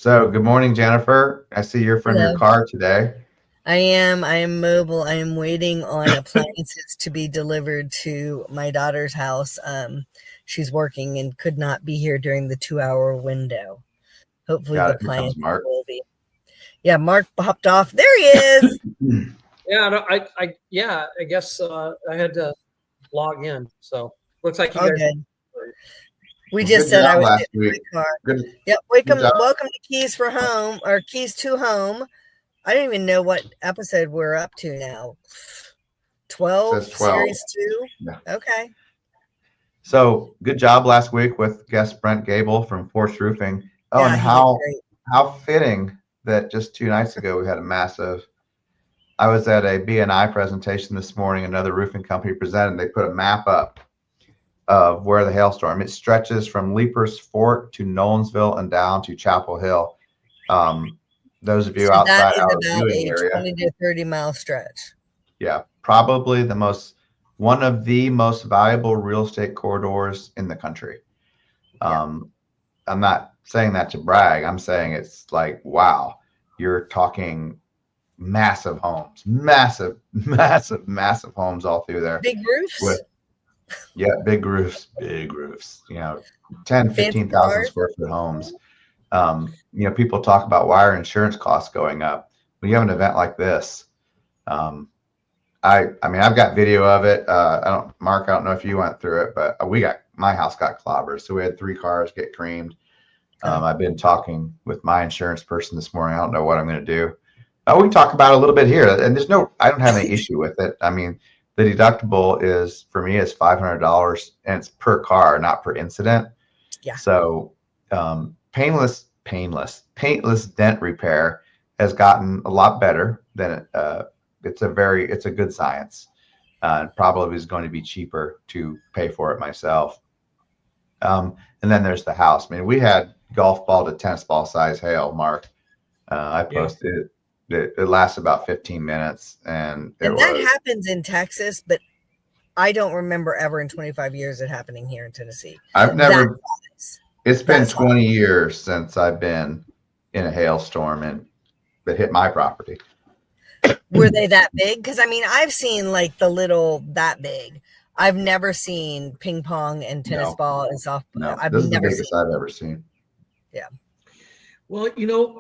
So, good morning, Jennifer. I see you're from your Hello. car today. I am mobile. I am waiting on appliances to be delivered to my daughter's house. She's working and could not be here during the 2-hour window. Hopefully Got the it. Here comes appliances Mark. will be. Yeah, Mark popped off. There he is. Yeah, no, I guess I had to log in. So looks like you All guys. good. We Well, just good said I job was last getting week. my car. Good, Yep. good job. Welcome to Keys for Home or Keys to Home. I don't even know what episode we're up to now. 12, Says 12. series 2. Yeah. Okay. So, good job last week with guest Brent Gable from Force Roofing. Oh, Yeah, and he did great. how fitting that just 2 nights ago we had a massive. I was at a BNI presentation this morning. Another roofing company presented. They put a map up of where the hailstorm. It stretches from Leapers Fork to Nolensville and down to Chapel Hill. Those of you So that outside is our about viewing a area, 20 to 30-mile stretch. yeah, probably one of the most valuable real estate corridors in the country. I'm not saying that to brag. I'm saying it's like, wow, you're talking massive homes, massive, massive, massive homes all through there. Big roofs? With, yeah, big roofs, 10, Fancy 15,000 cars? square foot homes. People talk about why are insurance costs going up. When you have an event like this, I mean, I've got video of it. Mark, I don't know if you went through it, but my house got clobbered. So we had 3 cars get creamed. I've been talking with my insurance person this morning. I don't know what I'm going to do. We can talk about it a little bit here, and I don't have any issue with it. I mean, the deductible is $500, and it's per car, not per incident. Yeah. So, paintless dent repair has gotten a lot better than it's a good science. And probably is going to be cheaper to pay for it myself. And then there's the house. I mean, we had golf ball to tennis ball size hail, Mark. I posted it. It lasts about 15 minutes, and that happens in Texas, but I don't remember ever in 25 years it happening here in Tennessee. I've never. It's been 20 years since I've been in a hailstorm that hit my property. Were they that big? Because I mean, I've seen like the little that big. I've never seen ping pong and tennis ball and softball. No, this is the biggest I've ever seen. Yeah. Well,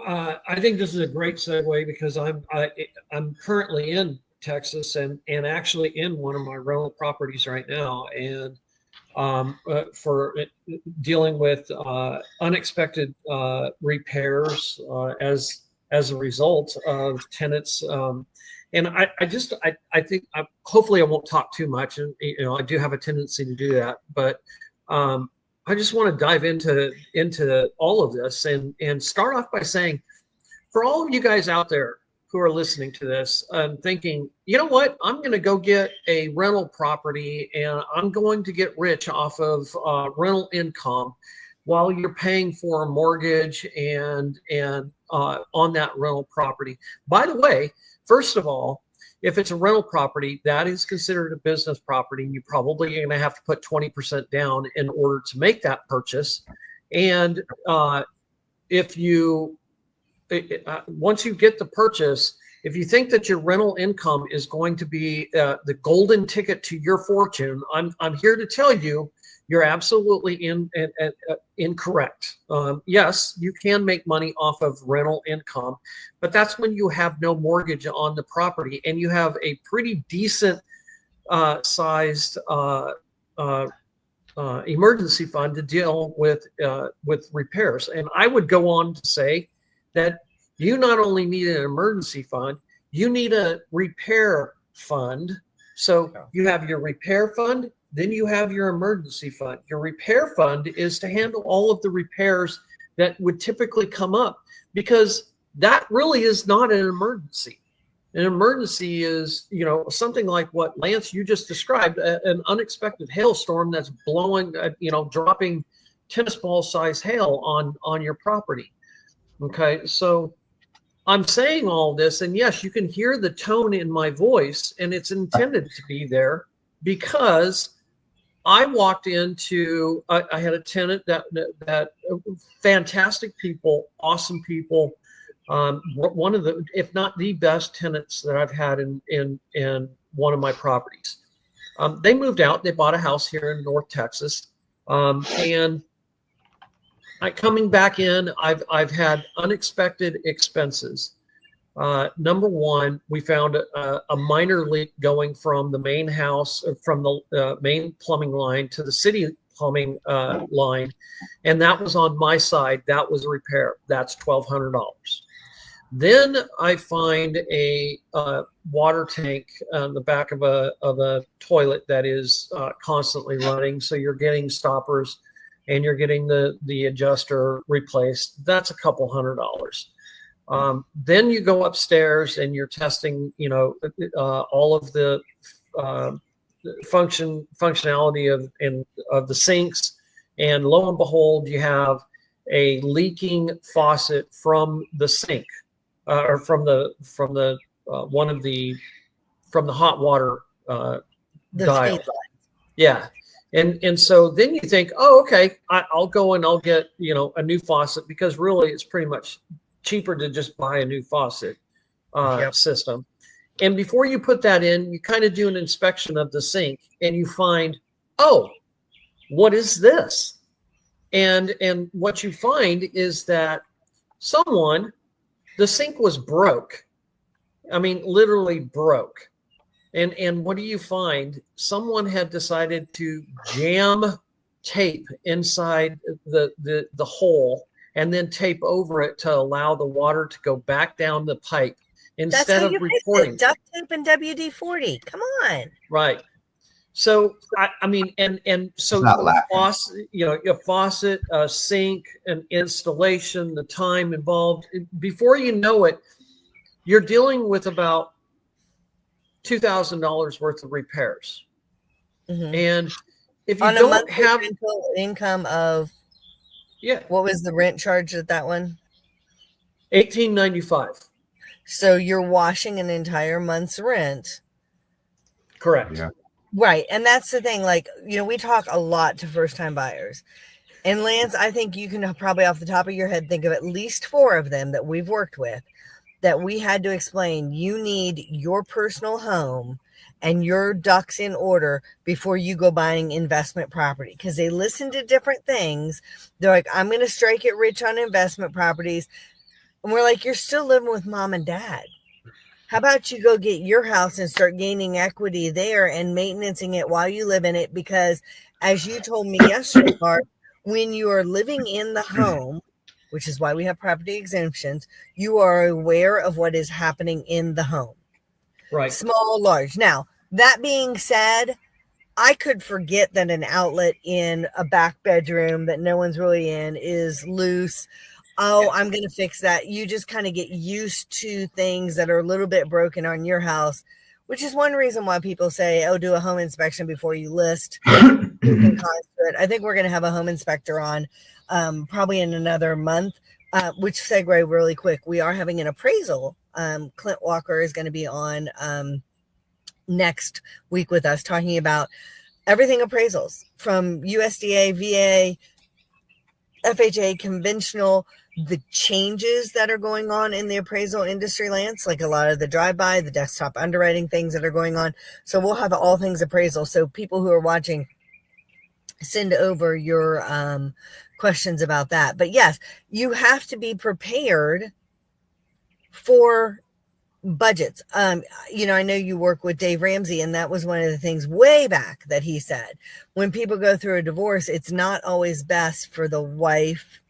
I think this is a great segue because I'm currently in Texas and actually in one of my rental properties right now, and for dealing with unexpected repairs as a result of tenants. And I think hopefully I won't talk too much, and I do have a tendency to do that, but I just want to dive into all of this and start off by saying, for all of you guys out there who are listening to this and thinking, you know what, I'm going to go get a rental property and I'm going to get rich off of rental income while you're paying for a mortgage and on that rental property. By the way, first of all, if it's a rental property, that is considered a business property. You probably are going to have to put 20% down in order to make that purchase. And if you, once you get the purchase, if you think that your rental income is going to be the golden ticket to your fortune, I'm here to tell you, you're absolutely incorrect. Yes, you can make money off of rental income, but that's when you have no mortgage on the property and you have a pretty decent sized emergency fund to deal with repairs. And I would go on to say that you not only need an emergency fund, you need a repair fund. So you have your repair fund, then you have your emergency fund. Your repair fund is to handle all of the repairs that would typically come up, because that really is not an emergency. An emergency is, something like what Lance, you just described, an unexpected hailstorm that's blowing, dropping tennis ball size hail on your property. Okay, so I'm saying all this, and yes, you can hear the tone in my voice, and it's intended to be there because I walked into, I had a tenant that fantastic people, awesome people. One of the, if not the best tenants that I've had in one of my properties. They moved out. They bought a house here in North Texas, and coming back in, I've had unexpected expenses. Number one, we found a minor leak going from the main house, from the main plumbing line to the city plumbing line, and that was on my side. That was a repair. That's $1,200. Then I find a water tank on the back of a toilet that is constantly running. So you're getting stoppers, and you're getting the adjuster replaced. That's a couple $100. Then you go upstairs and you're testing, all of the functionality of the sinks, and lo and behold, you have a leaking faucet from the sink, or from the hot water The dial. feed line. Yeah. And so then you think, oh, okay, I'll go and I'll get, a new faucet, because really it's pretty much cheaper to just buy a new faucet system. And before you put that in, you kind of do an inspection of the sink, and you find, oh, what is this? And what you find is that the sink was broke. I mean, literally broke. And what do you find? Someone had decided to jam tape inside the hole, and then tape over it to allow the water to go back down the pipe instead of reporting. Duct tape and WD-40. Come on. Right. So I mean, and so a faucet, a sink, an installation, the time involved. Before you know it, you're dealing with about $2,000 worth of repairs. Mm-hmm. And if you on don't have income of, what was the rent charge at that one? $1,895. So you're washing an entire month's rent. Correct. Yeah. Right. And that's the thing. Like, we talk a lot to first-time buyers. And Lance, I think you can probably off the top of your head think of at least 4 of them that we've worked with that we had to explain, you need your personal home and your ducks in order before you go buying investment property, because they listen to different things. They're like, I'm going to strike it rich on investment properties. And we're like, you're still living with mom and dad. How about you go get your house and start gaining equity there and maintaining it while you live in it? Because as you told me yesterday, Mark, when you are living in the home, which is why we have property exemptions, you are aware of what is happening in the home. Right. Small, large. Now, that being said, I could forget that an outlet in a back bedroom that no one's really in is loose. Oh, I'm going to fix that. You just kind of get used to things that are a little bit broken on your house, which is one reason why people say, oh, do a home inspection before you list. I think we're going to have a home inspector on probably in another month, which segue really quick. We are having an appraisal. Clint Walker is going to be on next week with us talking about everything appraisals from USDA, VA, FHA, conventional, the changes that are going on in the appraisal industry, Lance, like a lot of the drive-by, the desktop underwriting things that are going on. So we'll have all things appraisal. So people who are watching, send over your questions about that. But yes, you have to be prepared for budgets. I know you work with Dave Ramsey, and that was one of the things way back that he said, when people go through a divorce, it's not always best for the wife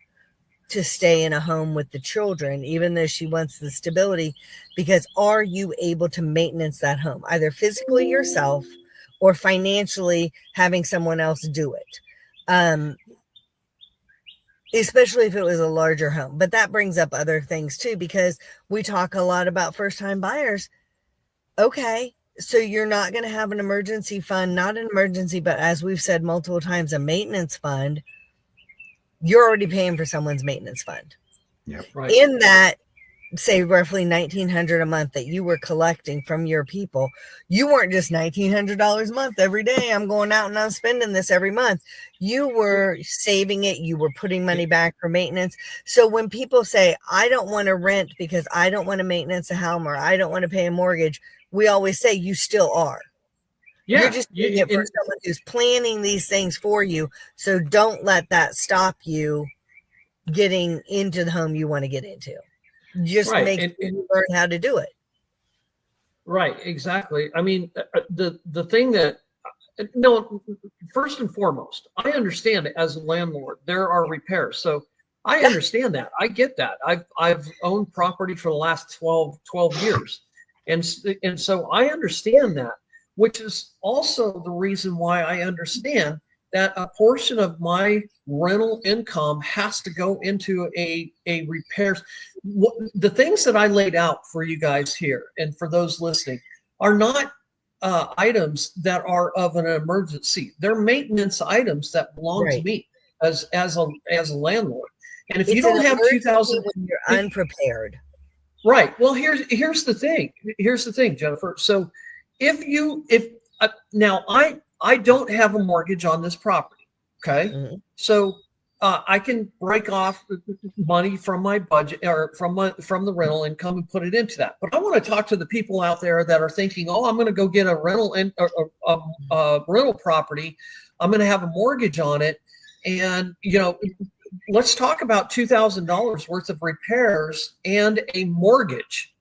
to stay in a home with the children, even though she wants the stability, because are you able to maintenance that home, either physically yourself or financially having someone else do it? Especially if it was a larger home. But that brings up other things too, because we talk a lot about first-time buyers. Okay, so you're not going to have an emergency fund, not an emergency, but as we've said multiple times, a maintenance fund. You're already paying for someone's maintenance fund. Yep. Right. In that, say roughly $1,900 a month that you were collecting from your people, you weren't just $1,900 a month every day. I'm going out and I'm spending this every month. You were saving it. You were putting money back for maintenance. So when people say, I don't want to rent because I don't want to maintenance a home or I don't want to pay a mortgage, we always say you still are. Yeah, You're just doing it for someone who's planning these things for you. So don't let that stop you getting into the home you want to get into. Just right. make you learn how to do it. Right, exactly. I mean, the thing that no, first and foremost, I understand it as a landlord. There are repairs, so I understand that. I get that. I've owned property for the last 12 years, and so I understand that, which is also the reason why I understand that a portion of my rental income has to go into a repairs. The things that I laid out for you guys here and for those listening are not items that are of an emergency. They're maintenance items that belong to me as a landlord. And if you don't have 2,000, when you're unprepared. Right. Well, here's the thing. Here's the thing, Jennifer. So if now I don't have a mortgage on this property. Okay. Mm-hmm. So I can break off money from my budget or from the rental income and put it into that. But I want to talk to the people out there that are thinking, oh, I'm going to go get a rental rental property. I'm going to have a mortgage on it. And, let's talk about $2,000 worth of repairs and a mortgage.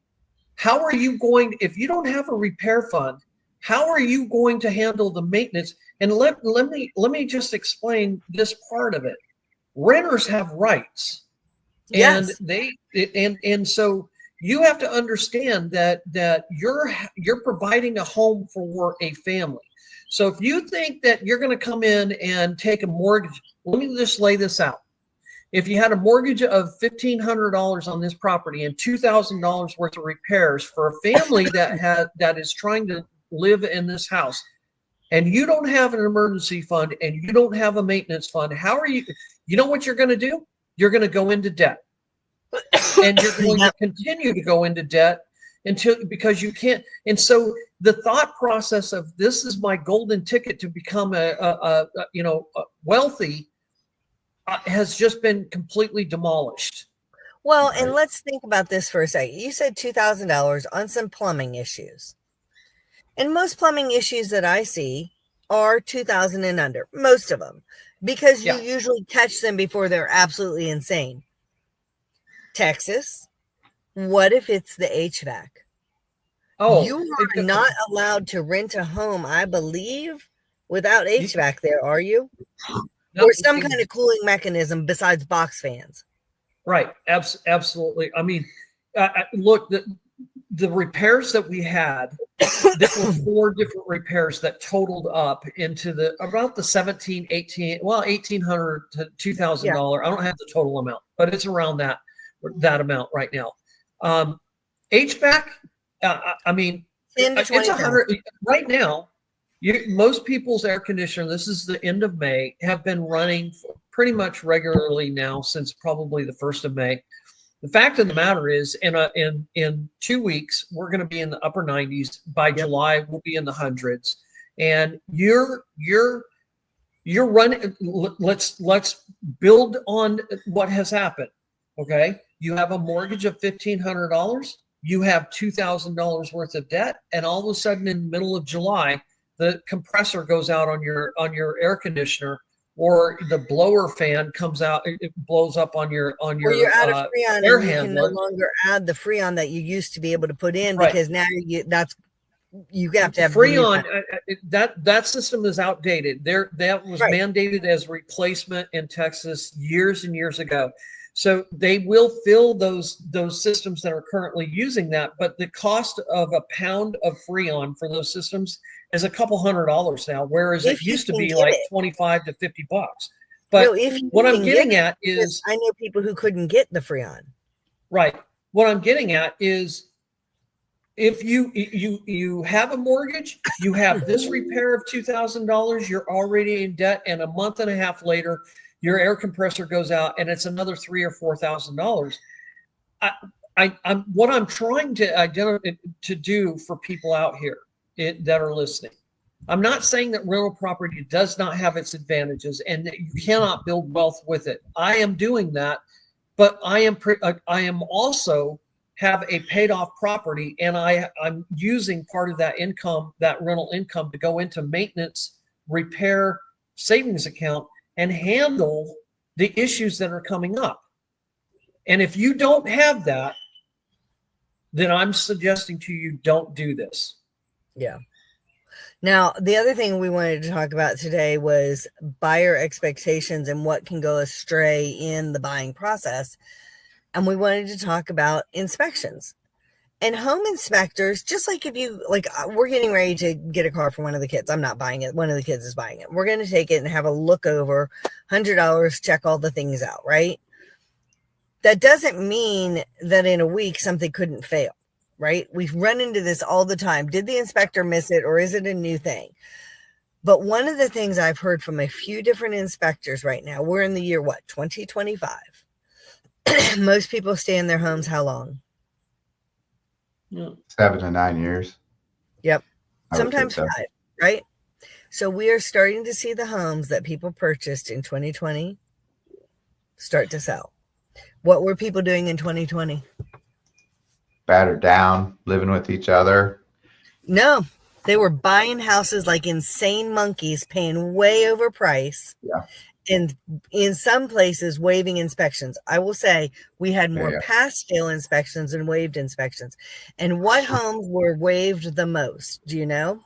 How are you going, if you don't have a repair fund, how are you going to handle the maintenance? And let me just explain this part of it. Renters have rights. Yes. And so you have to understand that you're providing a home for a family. So if you think that you're going to come in and take a mortgage, let me just lay this out. If you had a mortgage of $1,500 on this property and $2,000 worth of repairs for a family that is trying to live in this house, and you don't have an emergency fund and you don't have a maintenance fund, how are you? You know what you're going to do? You're going to go into debt, and you're going to continue to go into debt because you can't. And so the thought process of this is my golden ticket to become wealthy has just been completely demolished. Well, and let's think about this for a second. You said $2,000 on some plumbing issues. And most plumbing issues that I see are 2,000 and under, most of them, because you usually catch them before they're absolutely insane. Texas, what if it's the HVAC? Oh, you are not allowed to rent a home, I believe, without HVAC there, are you? Or some kind of cooling mechanism besides box fans. Right. Absolutely. I mean, look, the repairs that we had, there were 4 different repairs that totaled up into about the $1,800 to $2,000. I don't have the total amount, but it's around that amount right now. HVAC, I mean, it's 100 right now. Most people's air conditioner, this is the end of May, have been running pretty much regularly now since probably the 1st of May. The fact of the matter is, in 2 weeks, we're going to be in the upper 90s. By July, we'll be in the hundreds. And you're running. Let's build on what has happened. Okay, you have a mortgage of $1,500. You have $2,000 worth of debt, and all of a sudden, in the middle of July, the compressor goes out on your air conditioner, or the blower fan comes out, it blows up on your you're out of Freon air handler. You can no longer add the Freon that you used to be able to put in because now you have to have Freon. That system is outdated. That was mandated as replacement in Texas years and years ago. So they will fill those systems that are currently using that, but the cost of a pound of Freon for those systems is a couple $100 now, whereas it used to be like $25 to $50. But what I'm getting at is, I know people who couldn't get the Freon. Right. What I'm getting at is, if you have a mortgage, you have this repair of $2,000, you're already in debt, and a month and a half later, your air compressor goes out and it's another $3,000 or $4,000. I'm what I'm trying to identify to do for people out here that are listening. I'm not saying that rental property does not have its advantages and that you cannot build wealth with it. I am doing that, but I am also have a paid off property, and I'm using part of that income, that rental income, to go into maintenance, repair, savings account, and handle the issues that are coming up. And if you don't have that, then I'm suggesting to you, don't do this. Yeah. Now, the other thing we wanted to talk about today was buyer expectations and what can go astray in the buying process. And we wanted to talk about inspections and home inspectors. Just like if you, like, we're getting ready to get a car for one of the kids. I'm not buying it. One of the kids is buying it. We're going to take it and have a look over, $100, check all the things out, right? That doesn't mean that in a week something couldn't fail, right? We've run into this all the time. Did the inspector miss it, or is it a new thing? But one of the things I've heard from a few different inspectors right now, we're in the year, 2025. Most people stay in their homes how long? 7 to 9 years. Yep. I would Sometimes think so. 5, right? So we are starting to see the homes that people purchased in 2020 start to sell. What were people doing in 2020? Battered down, living with each other. No, they were buying houses like insane monkeys, paying way over price. Yeah. And in some places, waiving inspections. I will say we had more pass-fail inspections than waived inspections. And what homes were waived the most? Do you know?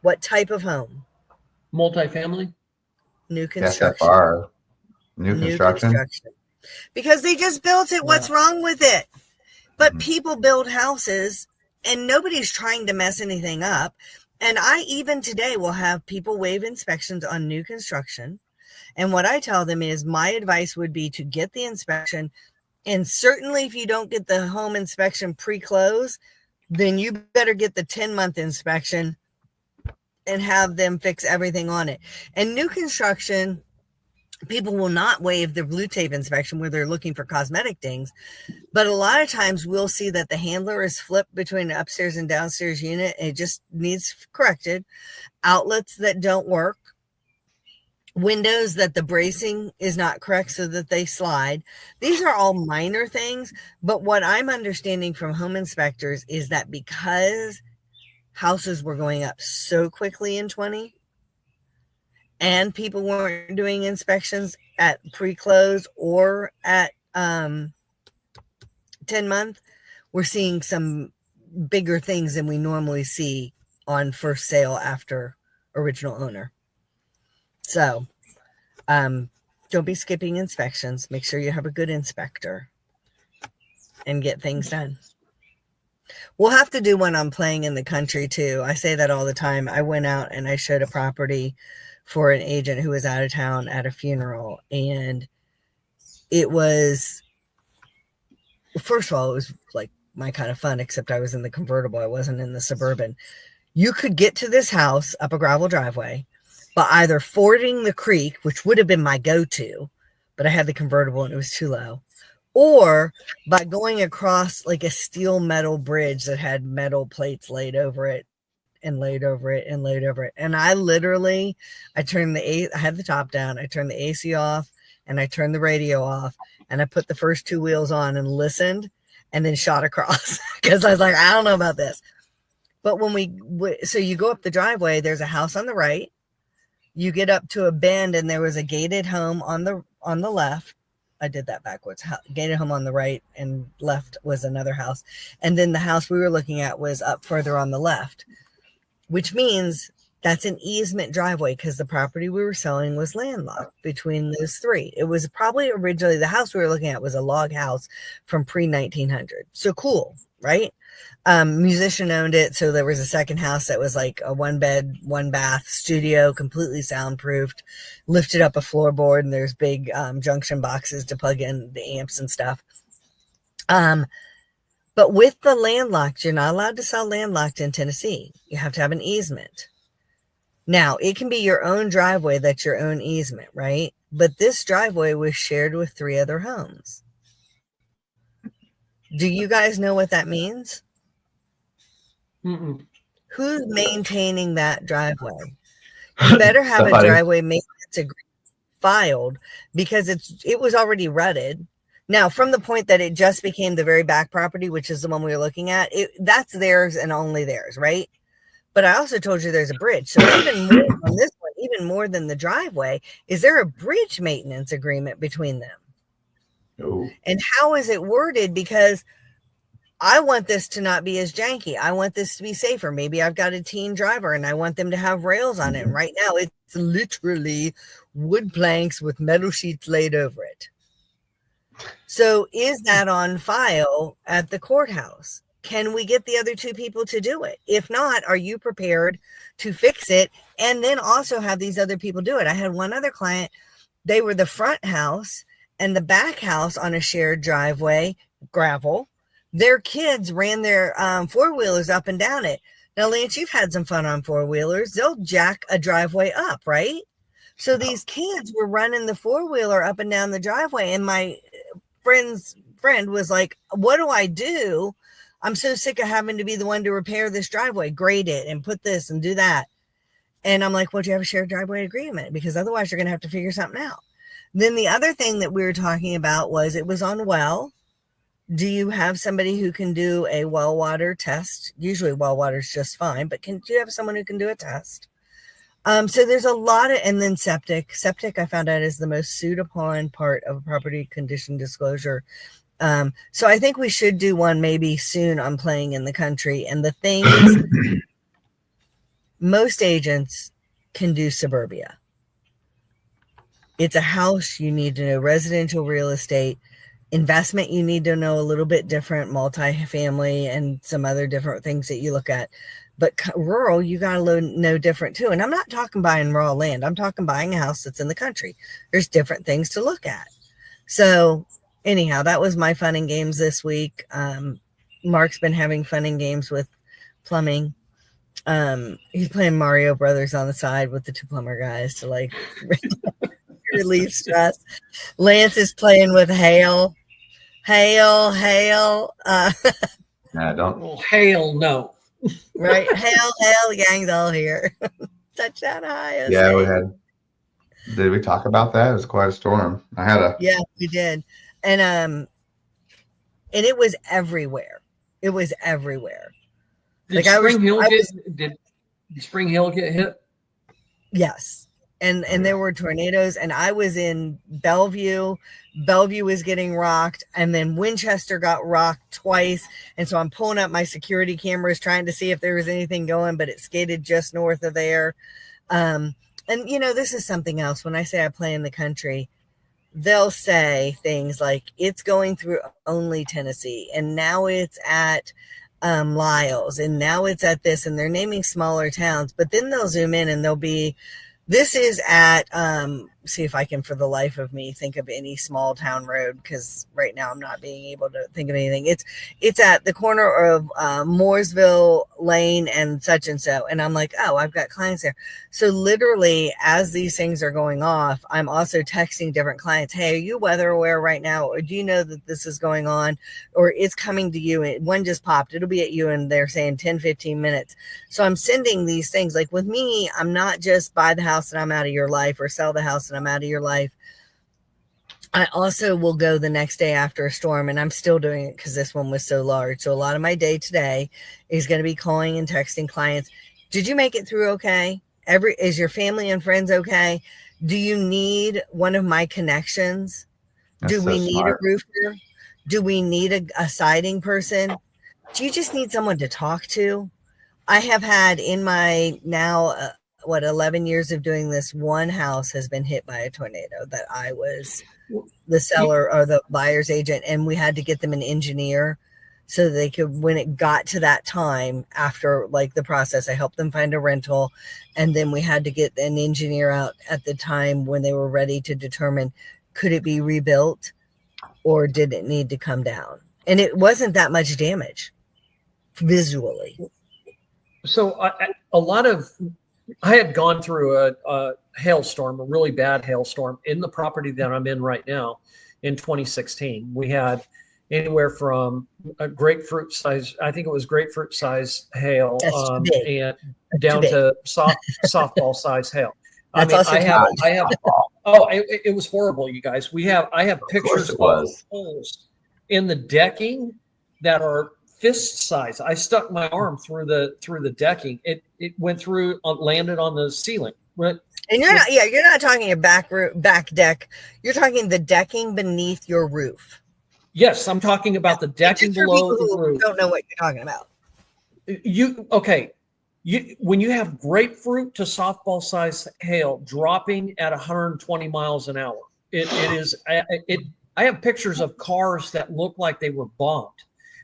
What type of home? Multifamily? New construction. SFR. New construction. Because they just built it. What's wrong with it? But people build houses and nobody's trying to mess anything up. And I even today will have people waive inspections on new construction. And what I tell them is my advice would be to get the inspection. And certainly if you don't get the home inspection pre-close, then you better get the 10-month inspection and have them fix everything on it. And new construction, people will not waive the blue tape inspection where they're looking for cosmetic things. But a lot of times we'll see that the handler is flipped between the upstairs and downstairs unit. It just needs corrected. Outlets that don't work. Windows that the bracing is not correct so that they slide. These are all minor things. But what I'm understanding from home inspectors is that because houses were going up so quickly in 20, and people weren't doing inspections at pre-close or at 10-month, we're seeing some bigger things than we normally see on first sale after original owner. So don't be skipping inspections. Make sure you have a good inspector and get things done. We'll have to do one on playing in the country too. I say that all the time. I went out and I showed a property for an agent who was out of town at a funeral. And it was, first of all, it was like my kind of fun, except I was in the convertible. I wasn't in the Suburban. You could get to this house up a gravel driveway by either fording the creek, which would have been my go-to, but I had the convertible and it was too low, or by going across like a steel metal bridge that had metal plates laid over it and laid over it and laid over it. And I turned I had the top down, I turned the AC off and I turned the radio off and I put the first 2 wheels on and listened and then shot across because I was like, I don't know about this. But so you go up the driveway, there's a house on the right. You get up to a bend and there was a gated home on the left. I did that backwards. Gated home on the right and left was another house. And then the house we were looking at was up further on the left, which means that's an easement driveway because the property we were selling was landlocked between those 3. It was probably originally the house we were looking at was a log house from pre-1900. So cool, right? Musician owned it. So there was a second house that was like a 1-bed, 1-bath studio, completely soundproofed, lifted up a floorboard, and there's big junction boxes to plug in the amps and stuff. But with the landlocked, you're not allowed to sell landlocked in Tennessee. You have to have an easement. Now, it can be your own driveway that's your own easement, right? But this driveway was shared with 3 other homes. Do you guys know what that means? Mm-mm. Who's maintaining that driveway? You better have a Somebody. driveway maintenance agreement filed because it was already rutted. Now, from the point that it just became the very back property, which is the one we were looking at, that's theirs and only theirs, right? But I also told you there's a bridge. So even more on this one, even more than the driveway, is there a bridge maintenance agreement between them? Ooh. And how is it worded? Because I want this to not be as janky. I want this to be safer. Maybe I've got a teen driver and I want them to have rails on it. And right now it's literally wood planks with metal sheets laid over it. So is that on file at the courthouse? Can we get the other two people to do it? If not, are you prepared to fix it and then also have these other people do it? I had one other client. They were the front house and the back house on a shared driveway, gravel. Their kids ran their four-wheelers up and down it. Now, Lance, you've had some fun on four-wheelers. They'll jack a driveway up, right? So these kids were running the four-wheeler up and down the driveway. And my friend was like, what do I do? I'm so sick of having to be the one to repair this driveway, grade it and put this and do that. And I'm like, well, do you have a shared driveway agreement? Because otherwise you're going to have to figure something out. Then the other thing that we were talking about was it was on well. Do you have somebody who can do a well water test? Usually well water is just fine, but do you have someone who can do a test? So there's a lot of, and then septic. Septic, I found out, is the most sued upon part of a property condition disclosure. So I think we should do one maybe soon on playing in the country. And the things, most agents can do suburbia. It's a house. You need to know residential real estate. Investment, you need to know a little bit different, multifamily and some other different things that you look at. But rural, you got to know different too. And I'm not talking buying raw land. I'm talking buying a house that's in the country. There's different things to look at. So anyhow, that was my fun and games this week. Mark's been having fun and games with plumbing. He's playing Mario Brothers on the side with the two plumber guys to like relieve stress. Lance is playing with hail. Don't. Well, hail, no. Right. Hail, gang's all here. Touchdown Ohio. Yeah, we had. Did we talk about that? It was quite a storm. Yeah, we did. And it was everywhere. It was everywhere. Did Spring Hill get hit? Yes. And there were tornadoes, and I was in Bellevue. Bellevue was getting rocked, and then Winchester got rocked twice. And so I'm pulling up my security cameras trying to see if there was anything going, but it skated just north of there. And you know, this is something else. When I say I play in the country, they'll say things like it's going through only Tennessee, and now it's at Lyles, and now it's at this, and they're naming smaller towns, but then they'll zoom in and they'll be, this is at, see if I can, for the life of me, think of any small town road, because right now I'm not being able to think of anything. It's at the corner of Mooresville Lane and such and so. And I'm like, oh, I've got clients there. So literally, as these things are going off, I'm also texting different clients, hey, are you weather aware right now? Or do you know that this is going on? Or it's coming to you. One just popped. It'll be at you. And they're saying 10, 15 minutes. So I'm sending these things. Like with me, I'm not just buy the house and I'm out of your life, or sell the house and I'm out of your life. I also will go the next day after a storm, and I'm still doing it because this one was so large. So a lot of my day today is going to be calling and texting clients. Did you make it through okay? Is your family and friends okay? Do you need one of my connections? Do we need a roofer? Do we need a siding person? Do you just need someone to talk to? I have had in my now 11 years of doing this, one house has been hit by a tornado that I was the seller or the buyer's agent, and we had to get them an engineer so they could, when it got to that time after like the process, I helped them find a rental, and then we had to get an engineer out at the time when they were ready to determine, could it be rebuilt or did it need to come down? And it wasn't that much damage visually. So I had gone through a hailstorm, a really bad hailstorm in the property that I'm in right now in 2016. We had anywhere from a grapefruit size, I think it was grapefruit size hail, That's too big. and That's down too big. to softball size hail. That's also too I have, oh, it was horrible, you guys. I have pictures of holes in the decking that are fist size. I stuck my arm through the decking. It went through, landed on the ceiling. And you're not talking a back deck. You're talking the decking beneath your roof. Yes, I'm talking about the decking below the roof. Don't know what you're talking about. When you have grapefruit to softball size hail dropping at 120 miles an hour, I have pictures of cars that look like they were bombed.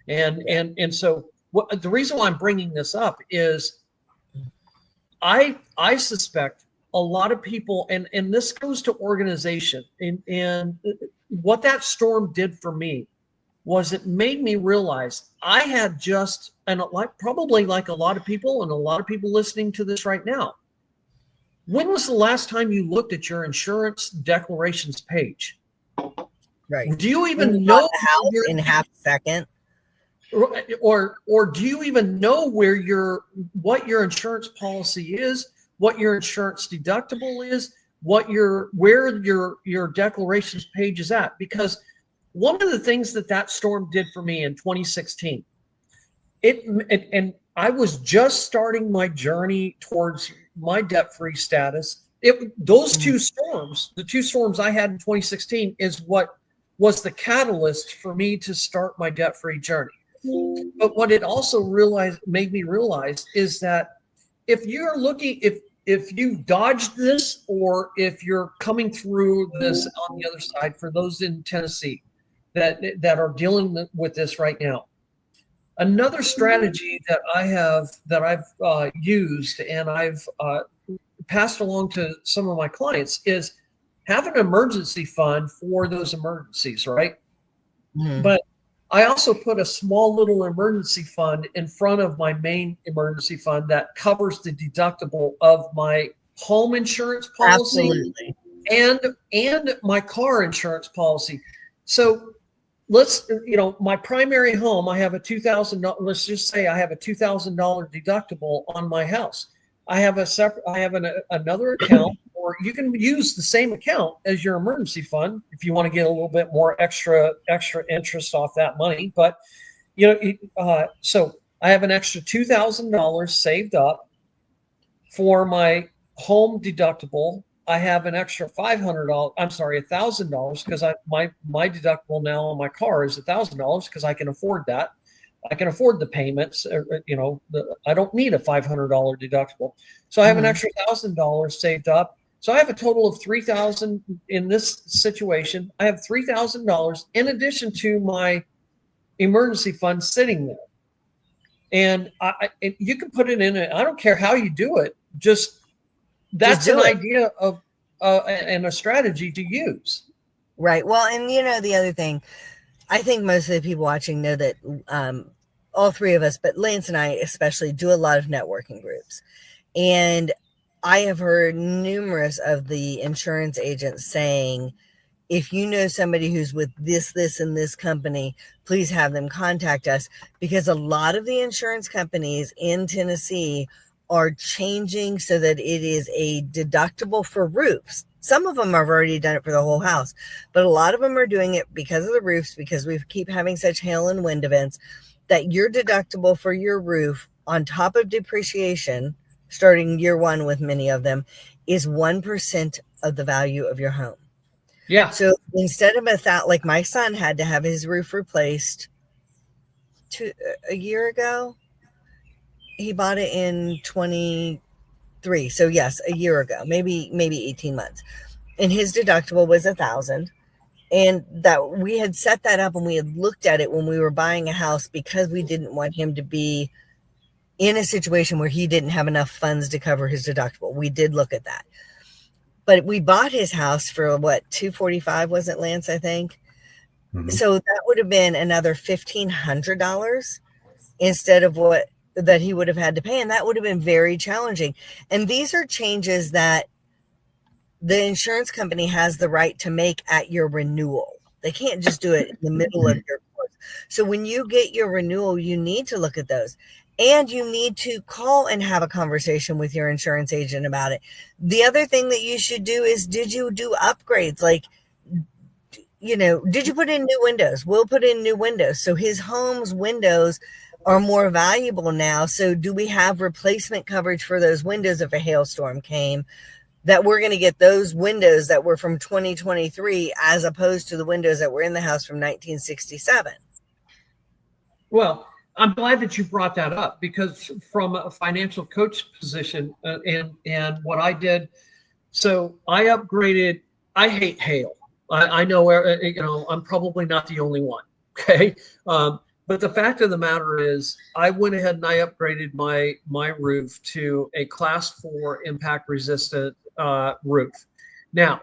And so the reason why I'm bringing this up is I suspect a lot of people, and this goes to organization, and what that storm did for me was it made me realize I had just, and probably like a lot of people and a lot of people listening to this right now, when was the last time you looked at your insurance declarations page? Right. Do you even know the house in half a second? Or do you even know what your insurance policy is, what your insurance deductible is, where your declarations page is at? Because one of the things that storm did for me in 2016, and I was just starting my journey towards my debt-free status. Those two storms, the two storms I had in 2016, is what was the catalyst for me to start my debt-free journey. But what it also made me realize is that if you're looking, if you've dodged this, or if you're coming through this on the other side, for those in Tennessee that are dealing with this right now, another strategy that I've used and I've passed along to some of my clients is have an emergency fund for those emergencies, right? Mm-hmm. But I also put a small little emergency fund in front of my main emergency fund that covers the deductible of my home insurance policy. Absolutely. and my car insurance policy. So my primary home, I have a $2,000, let's just say I have a $2,000 deductible on my house. I have another account, or you can use the same account as your emergency fund if you want to get a little bit more extra interest off that money. But so I have an extra $2,000 saved up for my home deductible. I have an extra $1,000 because my deductible now on my car is $1,000 because I can afford that. I can afford the payments. I don't need a $500 deductible. So I have an extra $1,000 saved up. So I have a total of $3,000 in this situation. I have $3,000 in addition to my emergency fund sitting there. And you can put it in it. I don't care how you do it. That's an idea of and a strategy to use. Right. Well, and the other thing, I think most of the people watching know that all three of us, but Lance and I especially, do a lot of networking groups. And I have heard numerous of the insurance agents saying, if you know somebody who's with this, and this company, please have them contact us, because a lot of the insurance companies in Tennessee are changing so that it is a deductible for roofs. Some of them have already done it for the whole house, but a lot of them are doing it because of the roofs, because we keep having such hail and wind events, that your deductible for your roof, on top of depreciation, starting year one with many of them, is 1% of the value of your home. Yeah. So instead of like my son had to have his roof replaced a year ago. He bought it in 23. So yes, a year ago, maybe 18 months. And his deductible was $1,000. And that we had set that up and we had looked at it when we were buying a house, because we didn't want him to be in a situation where he didn't have enough funds to cover his deductible. We did look at that. But we bought his house for what, $245, was it, Lance, I think? Mm-hmm. So that would have been another $1,500 instead of what that he would have had to pay. And that would have been very challenging. And these are changes that the insurance company has the right to make at your renewal. They can't just do it in the middle of your course. So when you get your renewal, you need to look at those. And you need to call and have a conversation with your insurance agent about it. The other thing that you should do is, did you do upgrades? Like, did you put in new windows? We'll put in new windows. So his home's windows are more valuable now. So do we have replacement coverage for those windows if a hailstorm came, that we're going to get those windows that were from 2023 as opposed to the windows that were in the house from 1967? Well, I'm glad that you brought that up, because from a financial coach position, and what I did, so I upgraded. I hate hail. I know, I'm probably not the only one. Okay. But the fact of the matter is, I went ahead and I upgraded my roof to a Class 4 impact resistant roof. Now,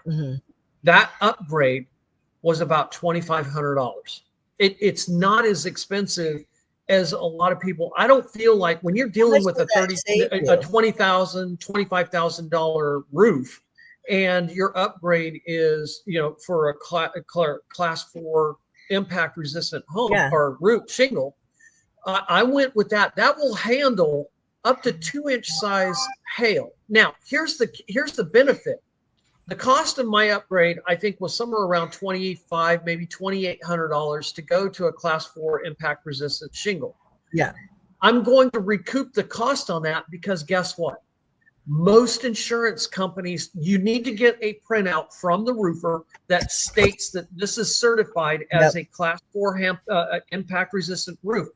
that upgrade was about $2,500. It's not as expensive as a lot of people. I don't feel like when you're dealing with a $20,000, $25,000 roof, and your upgrade is, for a Class 4 impact resistant home or roof shingle, I went with that. That will handle up to 2-inch size hail. Now, here's the benefit. The cost of my upgrade, I think, was somewhere around $2,500, maybe $2,800 to go to a Class 4 impact resistant shingle. Yeah. I'm going to recoup the cost on that, because guess what? Most insurance companies, you need to get a printout from the roofer that states that this is certified as a Class 4 impact resistant roof.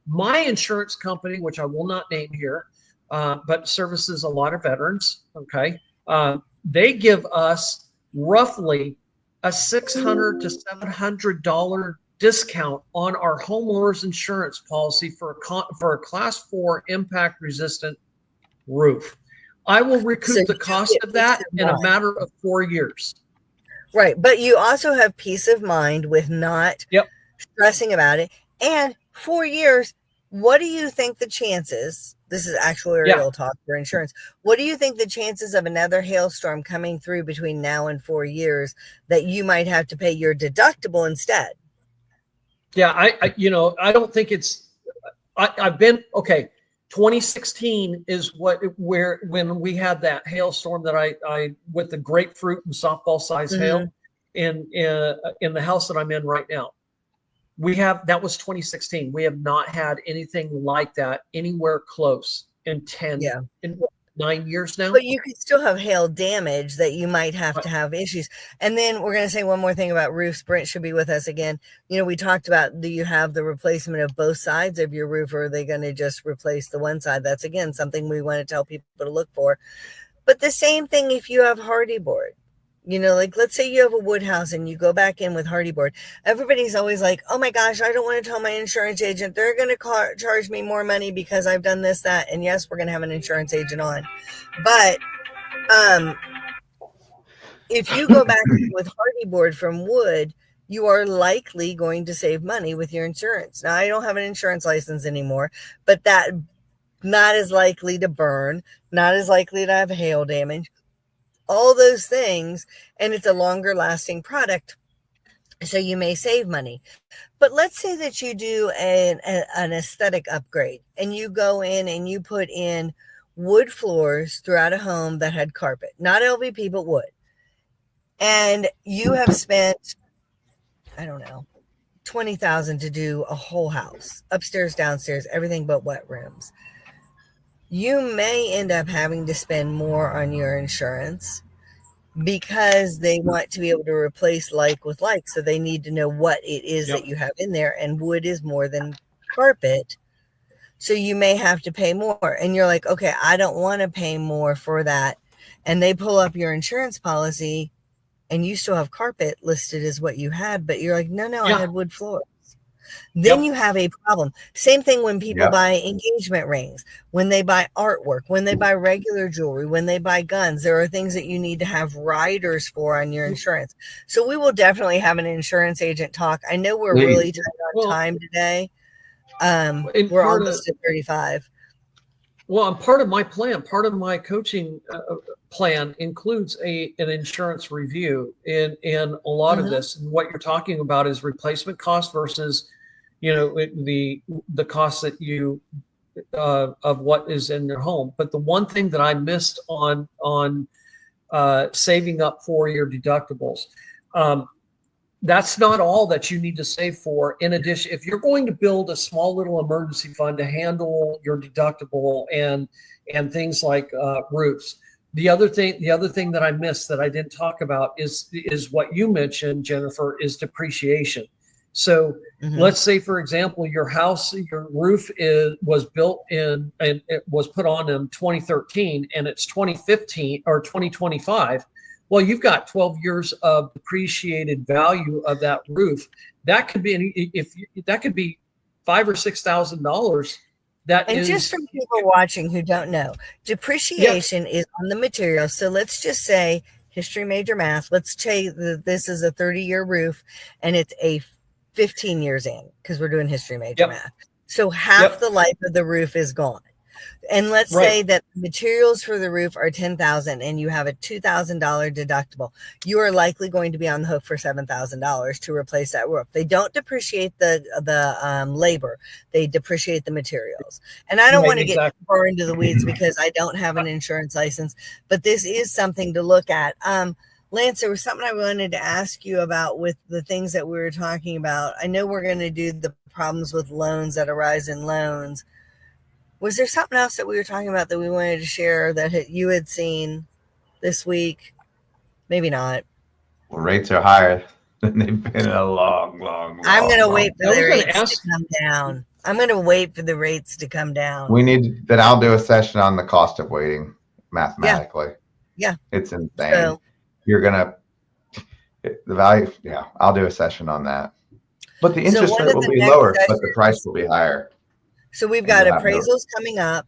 My insurance company, which I will not name here, but services a lot of veterans, okay, they give us roughly a $600 to $700 discount on our homeowner's insurance policy for a Class 4 impact resistant roof. I will recoup the cost of that in a matter of 4 years. Right. But you also have peace of mind with not stressing about it. And 4 years, what do you think the chances? This is actuarial talk for insurance. What do you think the chances of another hailstorm coming through between now and 4 years that you might have to pay your deductible instead? Yeah, I don't think it's. I've been okay. 2016 is when we had that hailstorm that I with the grapefruit and softball size hail in the house that I'm in right now. That was 2016. We have not had anything like that anywhere close in 9 years now. But you could still have hail damage that you might have to have issues. And then we're going to say one more thing about roofs. Brent should be with us again. We talked about, do you have the replacement of both sides of your roof, or are they going to just replace the one side? That's, again, something we want to tell people to look for. But the same thing if you have hardy board. Like, let's say you have a wood house and you go back in with hardy board. Everybody's always like, oh my gosh, I don't want to tell my insurance agent. They're going to charge me more money because I've done this, that. And yes, we're going to have an insurance agent on. But if you go back with hardy board from wood, you are likely going to save money with your insurance. Now, I don't have an insurance license anymore, but that not as likely to burn, not as likely to have hail damage. All those things, and it's a longer lasting product, so you may save money. But let's say that you do an aesthetic upgrade and you go in and you put in wood floors throughout a home that had carpet, not LVP, but wood. And you have spent, I don't know, $20,000 to do a whole house, upstairs, downstairs, everything but wet rooms. You may end up having to spend more on your insurance because they want to be able to replace like with like. So they need to know what it is that you have in there, and wood is more than carpet. So you may have to pay more. And you're like, okay, I don't want to pay more for that. And they pull up your insurance policy and you still have carpet listed as what you had, but you're like, no, I had wood floors. Then you have a problem. Same thing when people buy engagement rings, when they buy artwork, when they buy regular jewelry, when they buy guns. There are things that you need to have riders for on your insurance. So we will definitely have an insurance agent talk. I know we're really tight on time today. We're almost at 35. Well, and part of my plan, part of my coaching plan includes an insurance review in a lot of this. And what you're talking about is replacement cost versus the cost that you of what is in their home. But the one thing that I missed on saving up for your deductibles, that's not all that you need to save for. In addition, if you're going to build a small little emergency fund to handle your deductible and things like roofs, the other thing that I missed that I didn't talk about is what you mentioned, Jennifer, is depreciation. So let's say, for example, your roof was built in and it was put on in 2013 and it's 2015 or 2025. Well, you've got 12 years of depreciated value of that roof. That could be that could be $5,000 or $6,000. Just for people watching who don't know, depreciation is on the material. So let's just say history major math. Let's say that this is a 30-year roof and it's a 15 years in, because we're doing history major math. So half the life of the roof is gone. And let's say that the materials for the roof are $10,000 and you have a $2,000 deductible. You are likely going to be on the hook for $7,000 to replace that roof. They don't depreciate the labor; they depreciate the materials. And I don't want to get far into the weeds because I don't have an insurance license, but this is something to look at. Lance, there was something I wanted to ask you about with the things that we were talking about. I know we're going to do the problems with loans that arise in loans. Was there something else that we were talking about that we wanted to share that you had seen this week? Maybe not. Well, rates are higher than they've been in a long. I'm going to wait for the rates to come down. I'm going to wait for the rates to come down. Then I'll do a session on the cost of waiting mathematically. Yeah. It's insane. So, you're going to, the value. Yeah. I'll do a session on that. But the interest rate will be lower, but the price will be higher. So we've got appraisals coming up,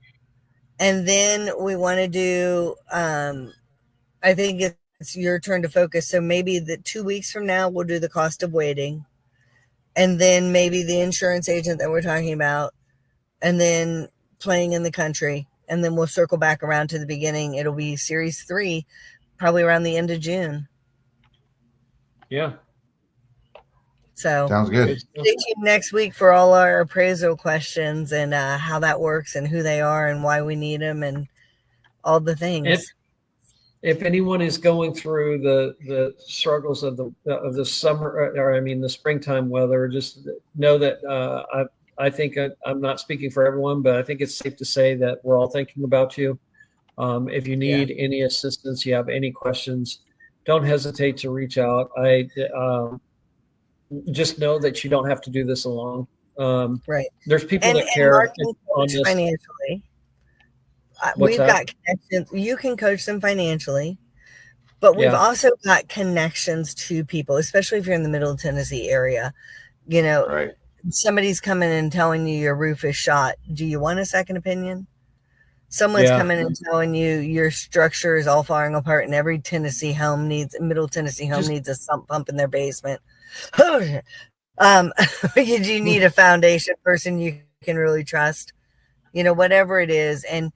and then we want to do, I think it's your turn to focus. So maybe 2 weeks from now, we'll do the cost of waiting, and then maybe the insurance agent that we're talking about, and then playing in the country. And then we'll circle back around to the beginning. It'll be series 3, probably around the end of June. Yeah. So sounds good. Stay tuned next week for all our appraisal questions and how that works and who they are and why we need them and all the things. If anyone is going through the struggles of the summer, or I mean the springtime weather, just know that I think I'm not speaking for everyone, but I think it's safe to say that we're all thinking about you. If you need any assistance, you have any questions, don't hesitate to reach out. Just know that you don't have to do this alone. Right. There's people that care on this. Financially. We've got connections. You can coach them financially, but we've also got connections to people, especially if you're in the Middle Tennessee area. Somebody's coming and telling you your roof is shot. Do you want a second opinion? Someone's coming and telling you your structure is all falling apart and every Middle Tennessee home needs a sump pump in their basement. You need a foundation person you can really trust, whatever it is. And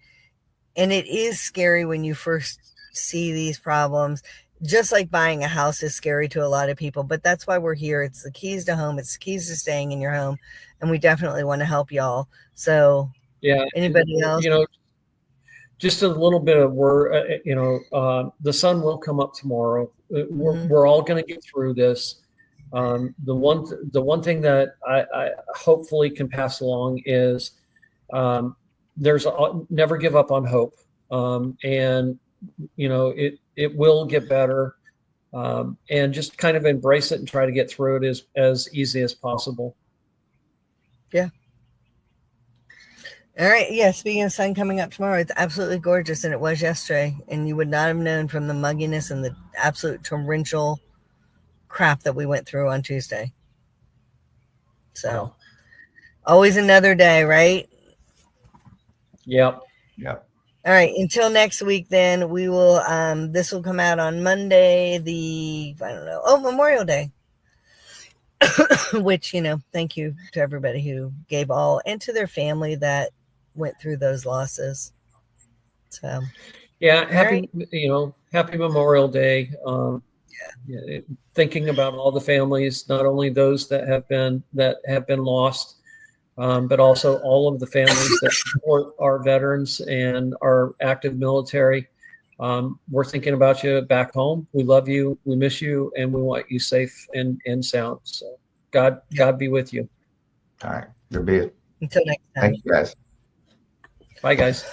it is scary when you first see these problems, just like buying a house is scary to a lot of people, but that's why we're here. It's the keys to home. It's the keys to staying in your home. And we definitely want to help y'all. So anybody else, just a little bit of word, the sun will come up tomorrow. We're all going to get through this. The one thing that I hopefully can pass along is never give up on hope, and it will get better, and just kind of embrace it and try to get through it as easy as possible. Yeah. All right. Yeah. Speaking of sun coming up tomorrow, it's absolutely gorgeous, and it was yesterday, and you would not have known from the mugginess and the absolute torrential crap that we went through on Tuesday. So always another day, right? Yep. All right. Until next week, then we will, this will come out on Monday, Memorial Day, which, thank you to everybody who gave all and to their family that went through those losses. So, happy Memorial Day. thinking about all the families, not only those that have been lost, but also all of the families that support our veterans and our active military. We're thinking about you back home. We love you. We miss you, and we want you safe and sound. So God be with you. All right. Good be it. Until next time. Thank you, guys. Bye, guys.